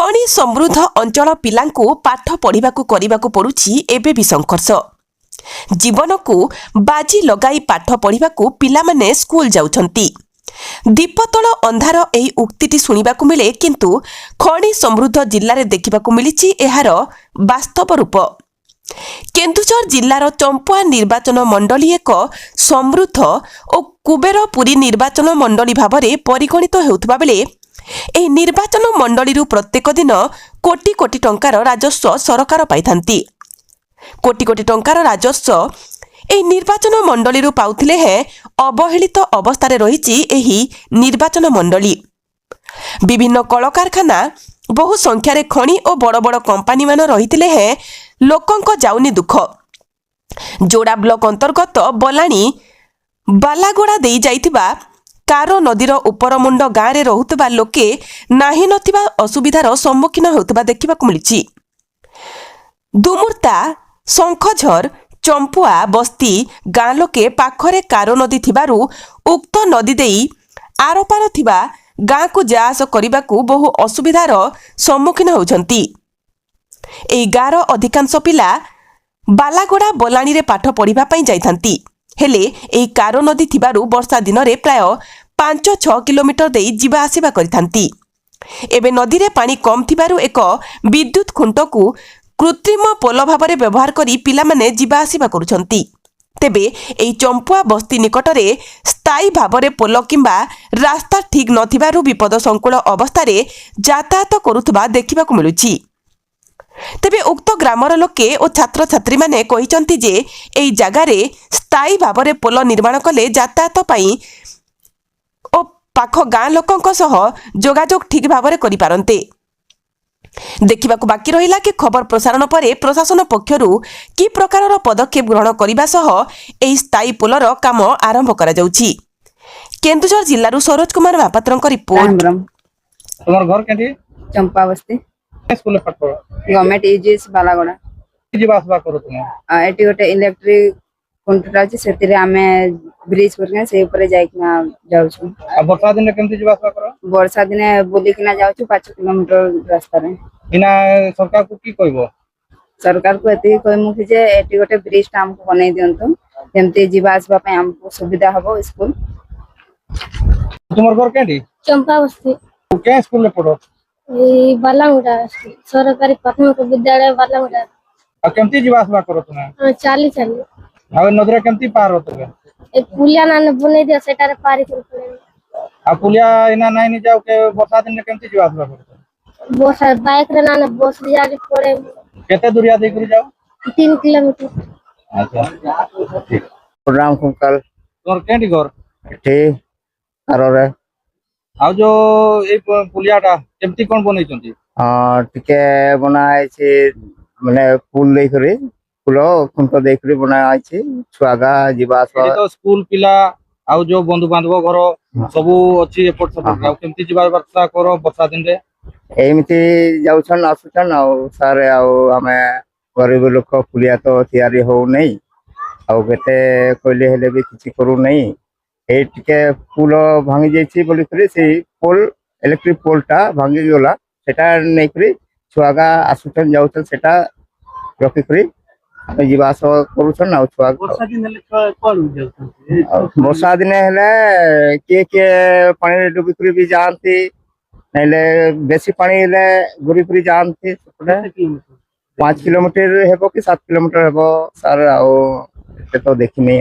ଖଣି ସମୃଦ୍ଧ ଅଞ୍ଚଳ ପିଲାଙ୍କୁ ପାଠ ପଢ଼ିବାକୁ କରିବାକୁ ପଡୁଛି ଏବେ ବି ସଂଘର୍ଷ। ଜୀବନକୁ ବାଜି ଲଗାଇ ପାଠ ପଢ଼ିବାକୁ ପିଲାମାନେ ସ୍କୁଲ ଯାଉଛନ୍ତି। ଦୀପତଳ ଅନ୍ଧାର ଏହି ଉକ୍ତିଟି ଶୁଣିବାକୁ ମିଳେ, କିନ୍ତୁ ଖଣି ସମୃଦ୍ଧ ଜିଲ୍ଲାରେ ଦେଖିବାକୁ ମିଳିଛି ଏହାର ବାସ୍ତବ ରୂପ। କେନ୍ଦୁଝର ଜିଲ୍ଲାର ଚମ୍ପୁଆ ନିର୍ବାଚନ ମଣ୍ଡଳୀ ଏକ ସମୃଦ୍ଧ ଓ କୁବେରପୁରୀ ନିର୍ବାଚନ ମଣ୍ଡଳୀ ଭାବରେ ପରିଗଣିତ ହେଉଥିବା ବେଳେ ଏହି ନିର୍ବାଚନ ମଣ୍ଡଳୀରୁ ପ୍ରତ୍ୟେକ ଦିନ କୋଟି କୋଟି ଟଙ୍କାର ରାଜସ୍ୱ ସରକାର ପାଇଥାନ୍ତି। କୋଟି କୋଟି ଟଙ୍କାର ରାଜସ୍ୱ ଏହି ନିର୍ବାଚନ ମଣ୍ଡଳୀରୁ ପାଉଥିଲେ ହେଁ ଅବହେଳିତ ଅବସ୍ଥାରେ ରହିଛି ଏହି ନିର୍ବାଚନ ମଣ୍ଡଳୀ। ବିଭିନ୍ନ କଳକାରଖାନା, ବହୁ ସଂଖ୍ୟାରେ ଖଣି ଓ ବଡ଼ ବଡ଼ କମ୍ପାନୀମାନ ରହିଥିଲେ ହେଁ ଲୋକଙ୍କ ଯାଉନି ଦୁଃଖ। ଯୋଡ଼ା ବ୍ଲକ ଅନ୍ତର୍ଗତ ବଲାଣି ବାଲାଗୋଡ଼ା ଦେଇ ଯାଇଥିବା କାର ନଦୀର ଉପରମୁଣ୍ଡ ଗାଁରେ ରହୁଥିବା ଲୋକେ ନାହିଁ ନଥିବା ଅସୁବିଧାର ସମ୍ମୁଖୀନ ହେଉଥିବା ଦେଖିବାକୁ ମିଳିଛି। ଦୁମୁର୍ତ୍ତା, ଶଙ୍ଖଝର, ଚମ୍ପୁଆ ବସ୍ତି ଗାଁ ଲୋକେ ପାଖରେ କାର ନଦୀ ଥିବାରୁ ଉକ୍ତ ନଦୀ ଦେଇ ଆରପାର ଥିବା ଗାଁକୁ ଯା ଆସ କରିବାକୁ ବହୁ ଅସୁବିଧାର ସମ୍ମୁଖୀନ ହେଉଛନ୍ତି। ଏହି ଗାଁର ଅଧିକାଂଶ ପିଲା ବାଲାଗୋଡ଼ା ବଲାଣିରେ ପାଠ ପଢ଼ିବା ପାଇଁ ଯାଇଥାନ୍ତି। ହେଲେ ଏହି କାର ନଦୀ ଥିବାରୁ ବର୍ଷା ଦିନରେ ପ୍ରାୟ 5-6 କିଲୋମିଟର ଦେଇ ଯିବା ଆସିବା କରିଥାନ୍ତି। ଏବେ ନଦୀରେ ପାଣି କମ୍ ଥିବାରୁ ଏକ ବିଦ୍ୟୁତ୍ ଖୁଣ୍ଟକୁ କୃତ୍ରିମ ପୋଲ ଭାବରେ ବ୍ୟବହାର କରି ପିଲାମାନେ ଯିବା ଆସିବା କରୁଛନ୍ତି। ତେବେ ଏହି ଚମ୍ପୁଆ ବସ୍ତି ନିକଟରେ ସ୍ଥାୟୀ ଭାବରେ ପୋଲ କିମ୍ବା ରାସ୍ତା ଠିକ୍ ନଥିବାରୁ ବିପଦ ସଂକୁଳ ଅବସ୍ଥାରେ ଯାତାୟାତ କରୁଥିବା ଦେଖିବାକୁ ମିଳୁଛି। ତେବେ ଉକ୍ତ ଗ୍ରାମର ଲୋକେ ଓ ଛାତ୍ରଛାତ୍ରୀମାନେ କହିଛନ୍ତି ଯେ ଏହି ଜାଗାରେ ସ୍ଥାୟୀ ଭାବରେ ପୋଲ ନିର୍ମାଣ କଲେ ଯାତାୟାତ ପାଇଁ ଓ ପାଖ ଗାଁ ଲୋକଙ୍କ ସହ ଯୋଗାଯୋଗ ଠିକ୍ ଭାବରେ କରିପାରନ୍ତେ। ଦେଖିବାକୁ ବାକି ରହିଲା କି ଖବର ପ୍ରସାରଣ ପରେ ପ୍ରଶାସନ ପକ୍ଷରୁ କି ପ୍ରକାରର ପଦକ୍ଷେପ ଗ୍ରହଣ କରିବା ସହ ଏହି ସ୍ଥାୟୀ ପୋଲର କାମ ଆରମ୍ଭ କରାଯାଉଛି। କେନ୍ଦୁଝର ଜିଲ୍ଲାରୁ ସରୋଜ କୁମାର ମହାପାତ୍ରଙ୍କ ରିପୋର୍ଟ। তোমার ঘর কেটি? চম্পা বস্তি স্কুলে পাঠ পড়ো? গভর্নমেন্ট ইউজিএস বালাগড়া। কি ଯିବା ଆସିବା କର ତୁମେ? ଏଠି ଗୋଟେ ଇଲେକ୍ଟ୍ରିକ ଖୁଣ୍ଟଟା ଅଛି, ସେଥିରେ ଆମେ ବ୍ରିଜ କରିକିନା ସେଇ ଉପରେ ଯାଇକିନା ଯାଉଛୁ। ଆଉ ବର୍ଷା ଦିନେ କେମିତି ଯିବା ଆସିବା କର? ବର୍ଷା ଦିନେ ବୁଲିକିନା ଯାଉଛୁ 5 କିଲୋମିଟର ରାସ୍ତାରେ। ବିନା ସରକାରକୁ କି କହିବ? ସରକାରକୁ ଏତିକି କହିମୁ କି ଯେ ଏଠି ଗୋଟେ ବ୍ରିଜଟା ଆମକୁ ବନେଇ ଦିଅନ୍ତୁ, ଯେମିତି ଯିବା ଆସିବା ପାଇଁ ଆମକୁ ସୁବିଧା ହବ ସ୍କୁଲ। ତୁମର ଘର କେଟି? चंपा बस्ती କେ ସ୍କୁଲରେ ପଢ? बालामुड़ा सरकारी प्राथमिक विद्यालय बालामुड़ा। ଆଉ କେମିତି ଯିବା ଆସିବା କର ତୁମେ? चाली चाली ଆଉ ଏ ନଦୀରେ କେମିତି ପାର ହୋ ତୁମେ? एक पुलिया नाने बने दिया सेटारे पारी कर पड़े। ଆଉ ପୁଲିଆ ଏଇନା ନାଇଁ ନି ଯାଉ କେ ବର୍ଷା ଦିନେ କେମିତି ଯିବା ଆସିବା କର? बस बाइक रे नाने बस जाली पड़े କେତେ ଦୂରିଆ ଦେଇକରି ଯାଉ? 3 किलोमीटर। ଆଚ୍ଛା ଠିକ। राम कुंकाल ତୁମର କେଟି ଘର? ଏଠି ଆରରେ ଆଉ ଯୋଉ ଏଇ ପୁଲିଆଟା କେମିତି କଣ ବନେଇଛନ୍ତି? ଟିକେ ବନା ହେଇଛି, ମାନେ ପୁଲ ଦେଇକରି ଫୁଲ ଖୁଣ୍ଟ ଦେଇକରି ବନା ହେଇଛି। ଛୁଆଗା ଯିବା ଆସିବା ଏଠି ତ ସ୍କୁଲ ପିଲା ଆଉ ଯୋଉ ବନ୍ଧୁ ବାନ୍ଧବ ଘର ସବୁ ଅଛି ଏପଟ ସେପଟ। ଆଉ କେମିତି ଯିବା ଆସିବା କର ବର୍ଷା ଦିନରେ? ଏମିତି ଯାଉଛନ୍ ଆସୁଛନ୍। ଆଉ ସାର୍, ଆଉ ଆମେ ଗରିବ ଲୋକ, ପୁଲିଆ ତ ତିଆରି ହଉନାହିଁ। ଆଉ କେତେ କହିଲେ ହେଲେ ବି କିଛି କରୁନାହିଁ। ଏଇ ଟିକେ ପୁଲ ଭାଙ୍ଗି ଯାଇଛି ବୋଲିକରି ସେଇ ପୋଲ, ଇଲେକ୍ଟ୍ରିକ ପୋଲଟା ଭାଙ୍ଗି ଗଲା, ସେଟା ନେଇକରି ଛୁଆଗା ଆସୁଛନ୍ ଯାଉଛନ୍, ସେଟା ରଖିକରି ଆମେ ଯିବା ଆସିବା କରୁଛନ୍। ଆଉ ଛୁଆ ବର୍ଷା ଦିନେ ହେଲେ କିଏ କିଏ ପାଣିରେ ଡୁବିକରି ବି ଯାଆନ୍ତି, ନହେଲେ ବେଶୀ ପାଣି ହେଲେ ଘୁରି ଫୁରି ଯାଆନ୍ତି। 5 କିଲୋମିଟର ହେବ କି 7 କିଲୋମିଟର ହେବ ସାର୍। ଆଉ ଏତେ ତ ଦେଖିନି।